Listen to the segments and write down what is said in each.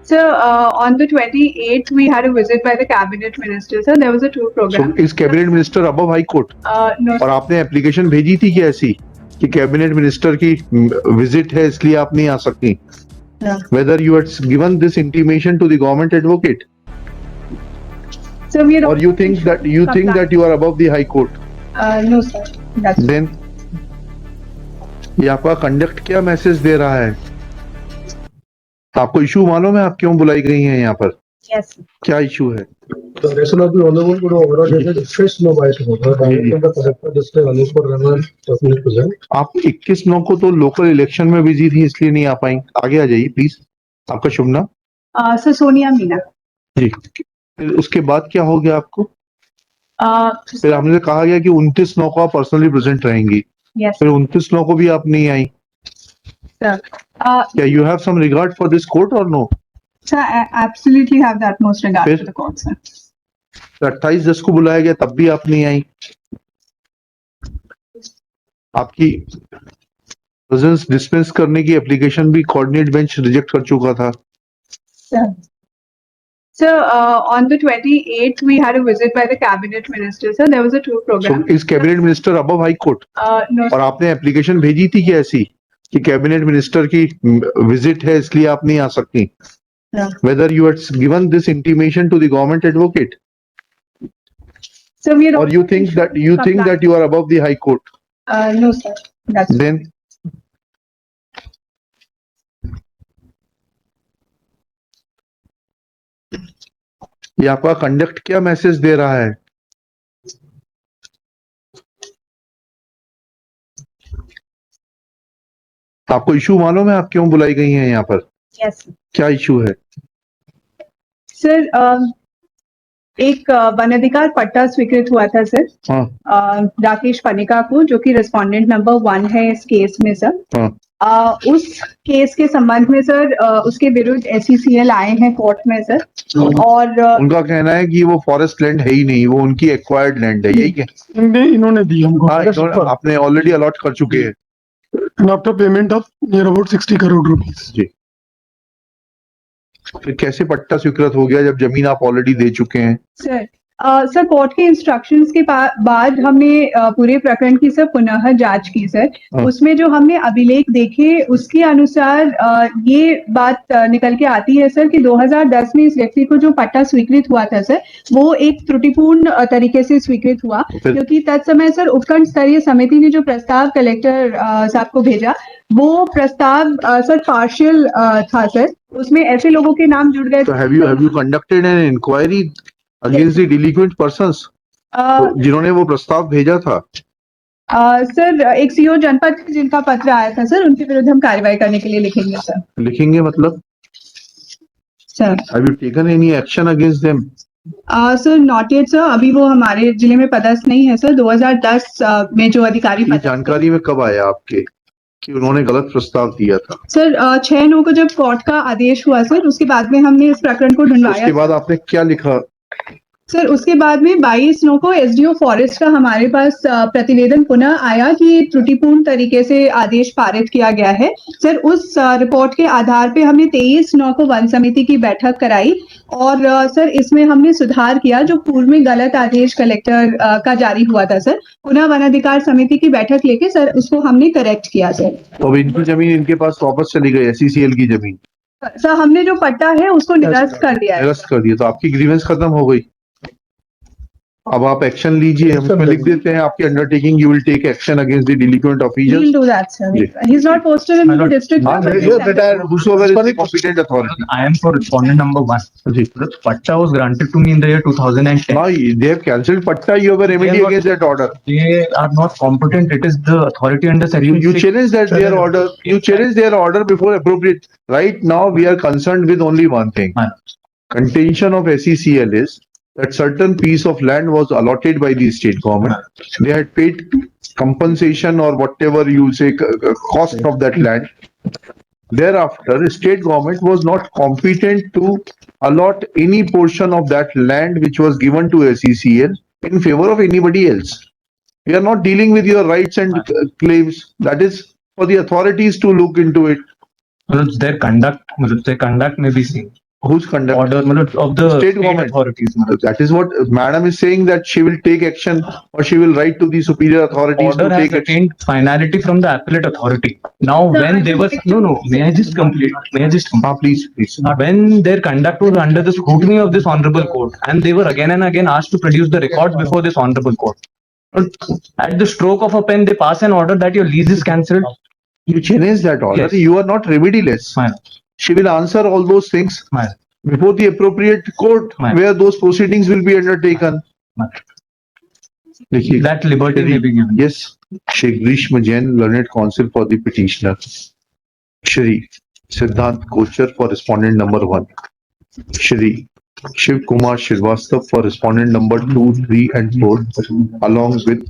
Sir, on the 28th, we had a visit by the cabinet minister. Sir, there was a tour So program. is cabinet minister above high court? No, और आपने application भेजी थी क्या ऐसी कि cabinet minister की visit है इसलिए आप नहीं आ सकती? no. Whether you had given this intimation to the government advocate, Sir, we had or you think that you are above the high court? No, sir. That's Then ये आपका conduct क्या message दे रहा है? आपको इशू मालूम है आप क्यों बुलाई गई हैं यहाँ पर? yes. क्या इशू है? The relation of the honorable could overall express no bias over the collector district Anupur Raman personally present. आप 21/9 को तो लोकल इलेक्शन में बिजी थी इसलिए नहीं आ पाई। आगे आ जाइए प्लीज। आपका शुभ नाम? Sir, Sonia Meena. जी। फिर उसके बाद क्या हो गया आपको? फिर Sir, हमने कहा गया कि 29/9 को आप पर्सनली प्रेजेंट रहेंगी। yes, फिर 29/9 को भी आप नहीं आई। sir. क्या you have some regard for this court or no? Sir, I absolutely have the utmost regard Sir. for the court, sir. 28/10 को बुलाया गया तब भी आप नहीं आई। आपकी प्रेजेंस डिस्पेंस करने की एप्लीकेशन भी कोऑर्डिनेट बेंच रिजेक्ट कर चुका था। Sir. Sir, on the 28th, we had a visit by the cabinet minister. Sir, there was a tour So program. is cabinet minister above high court? No, और आपने application भेजी थी क्या ऐसी कि कैबिनेट मिनिस्टर की विजिट है इसलिए आप नहीं आ सकती? no. Whether you had given this intimation to the government advocate, Sir, we had or you think that you are above the high court? No, sir. That's Then ये आपका conduct क्या message दे रहा है? आपको इशू मालूम है आप क्यों बुलाई गई हैं यहाँ पर? yes. क्या इशू है? सर, एक वन अधिकार पट्टा स्वीकृत हुआ था सर हाँ राकेश पनिका को, जो कि रेस्पोंडेंट नंबर 1 है इस केस में सर। हाँ उस केस के संबंध में सर उसके विरुद्ध SECL आए हैं कोर्ट में सर, और उनका कहना है कि वो फॉरेस्ट लैंड है ही नहीं, वो उनकी एक्वायर्ड लैंड है, यही क्या? इन्होंने दी हमको हाँ, आपने ऑलरेडी अलॉट कर चुके हैं after payment of near about 60 crore rupees. जी। फिर कैसे पट्टा स्वीकृत हो गया जब जमीन आप ऑलरेडी दे चुके हैं? सर कोर्ट के इंस्ट्रक्शंस के बाद हमने पूरे प्रकरण की सर पुनः जांच की सर। हाँ। उसमें जो हमने अभिलेख देखे उसके अनुसार ये बात निकल के आती है सर कि 2010 में इस व्यक्ति को जो पट्टा स्वीकृत हुआ था सर, वो एक त्रुटिपूर्ण तरीके से स्वीकृत हुआ, क्योंकि तत्समय सर उपखंड स्तरीय समिति ने जो प्रस्ताव कलेक्टर साहब को भेजा, वो प्रस्ताव सर पार्शियल था सर, उसमें ऐसे लोगों के नाम जुड़ गए। So have you conducted an inquiry against the delinquent persons जिन्होंने वो प्रस्ताव भेजा था? सर एक CO जनपद जिनका पत्र आया था सर, उनके विरुद्ध हम कार्रवाई करने के लिए लिखेंगे सर। लिखेंगे मतलब? Sir Have you taken any action against them? Sir not yet sir, अभी वो हमारे जिले में पदस्थ नहीं है सर। 2010 में जो अधिकारी ये जानकारी में कब आया आपके कि उन्होंने गलत प्रस्ताव दिया था? सर 6/9 को जब कोर्ट का आदेश हुआ सर, उसके बाद में हमने इस प्रकरण को ढूंढवाया। उसके बाद आपने क्या लिखा? सर उसके बाद में 22/9 को SDO फॉरेस्ट का हमारे पास प्रतिवेदन पुनः आया कि त्रुटिपूर्ण तरीके से आदेश पारित किया गया है सर। उस रिपोर्ट के आधार पे हमने 23/9 को वन समिति की बैठक कराई, और सर इसमें हमने सुधार किया। जो पूर्व में गलत आदेश कलेक्टर का जारी हुआ था सर, पुनः वन अधिकार समिति की बैठक लेके सर उसको हमने करेक्ट किया सर। तो अब इनकी जमीन इनके पास वापस चली गई, SECL की जमीन? सर हमने जो पट्टा है उसको निरस्त कर दिया है। निरस्त कर दिया, तो आपकी ग्रीवेंस खत्म हो गई। अब आप एक्शन लीजिए, हम इसमें लिख देते हैं आपकी undertaking, you will take action against the delinquent officers. We'll do that, sir. He's not posted in the district. हाँ, but yes, he's that whosoever is the competent authority. I am for respondent number 1. जी। The patta was granted to me in the year 2010. Now they have cancelled patta. You have a remedy They are not- against that order. They are not competent. It is the authority under section You 6. challenge that their order. You challenge their order before appropriate. Right now we are concerned with only one thing. हाँ. Contention of SECL is that certain piece of land was allotted by the state government. They had paid compensation or whatever you say cost of that land. Thereafter, state government was not competent to allot any portion of that land which was given to SECL in favor of anybody else. We are not dealing with your rights and claims. That is for the authorities to look into it. Their conduct may be seen. Who's conduct? order matlab, of the State state government. authorities. matlab. That is what Madam is saying, that she will take action or she will write to the superior authorities Order to has take action. attained finality from the appellate authority. Now, Sir, when I they would were, like no, may I just complete? May I just complete? Please. When their conduct was under the scrutiny of this honorable court, and they were again and again asked to produce the records before this honorable court. At the stroke of a pen, they pass an order that your lease is cancelled. You challenge that order. Yes. You are not remediless. Fine. She will answer all those things Fine. before the appropriate court Fine. where those proceedings will be undertaken. देखिए, That liberty may be given. Yes, Sheikh Grishma Jain, learned counsel for the petitioner. Shri Siddhant Kochar for respondent number 1. Shri Shiv Kumar Srivastava for respondent number 2, 3 and 4, along with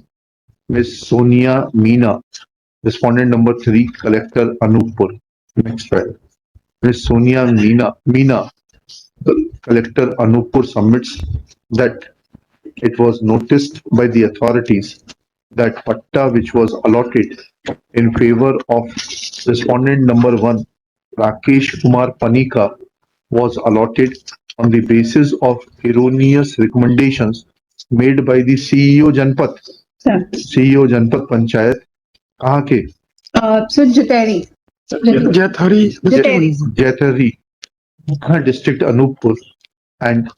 Miss Sonia Meena, respondent number 3, Collector Anuppur. Next one. Miss Sonia Meena, Collector Anuppur submits that it was noticed by the authorities that patta which was allotted in favor of respondent number 1, Rakesh Kumar Panika, was allotted on the basis of erroneous recommendations made by the CEO Janpat Panchayat. कहाँ के? So Jateri. Jaithari district Anuppur, and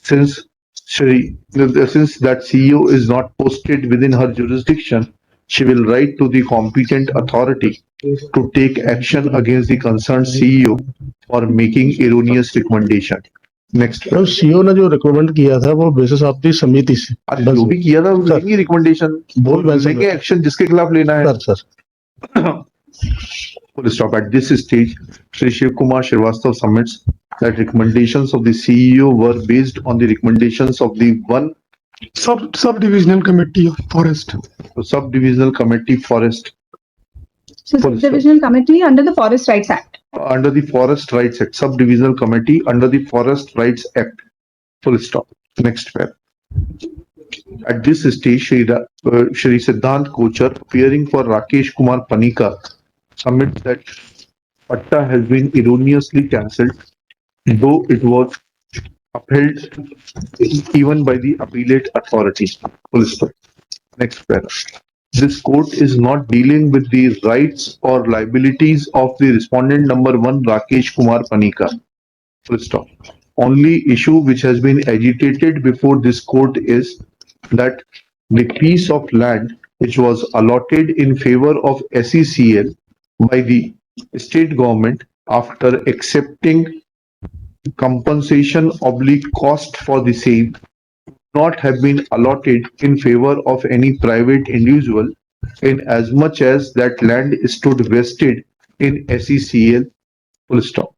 since that CEO is not posted within her jurisdiction, she will write to the competent authority to take action against the concerned CEO for making erroneous recommendation. Next. CO ने जो recommend किया था वो basis आपकी समिति से जो भी किया था वो लेंगे रिकमेंडेशन, लेंगे एक्शन जिसके खिलाफ लेना है. Sir Full stop. At this stage, Shri Shiv Kumar Srivastava submits that recommendations of the CEO were based on the recommendations of the one Sub-divisional committee of forest. subdivisional committee forest So Divisional Committee under the Forest Rights Act. under the Forest Rights Act, subdivisional committee under the Forest Rights Act. Full stop. Next pair. At this stage, Shri Siddhant Kochar, appearing for Rakesh Kumar Panika, submits that patta has been erroneously cancelled, though it was upheld even by the appellate authority. Full stop. Next pair. This court is not dealing with the rights or liabilities of the respondent number 1, Rakesh Kumar Panika. Full stop. Only issue which has been agitated before this court is that the piece of land which was allotted in favor of SECL by the state government after accepting compensation oblique cost for the same not have been allotted in favor of any private individual in as much as that land stood vested in SECL. Full stop.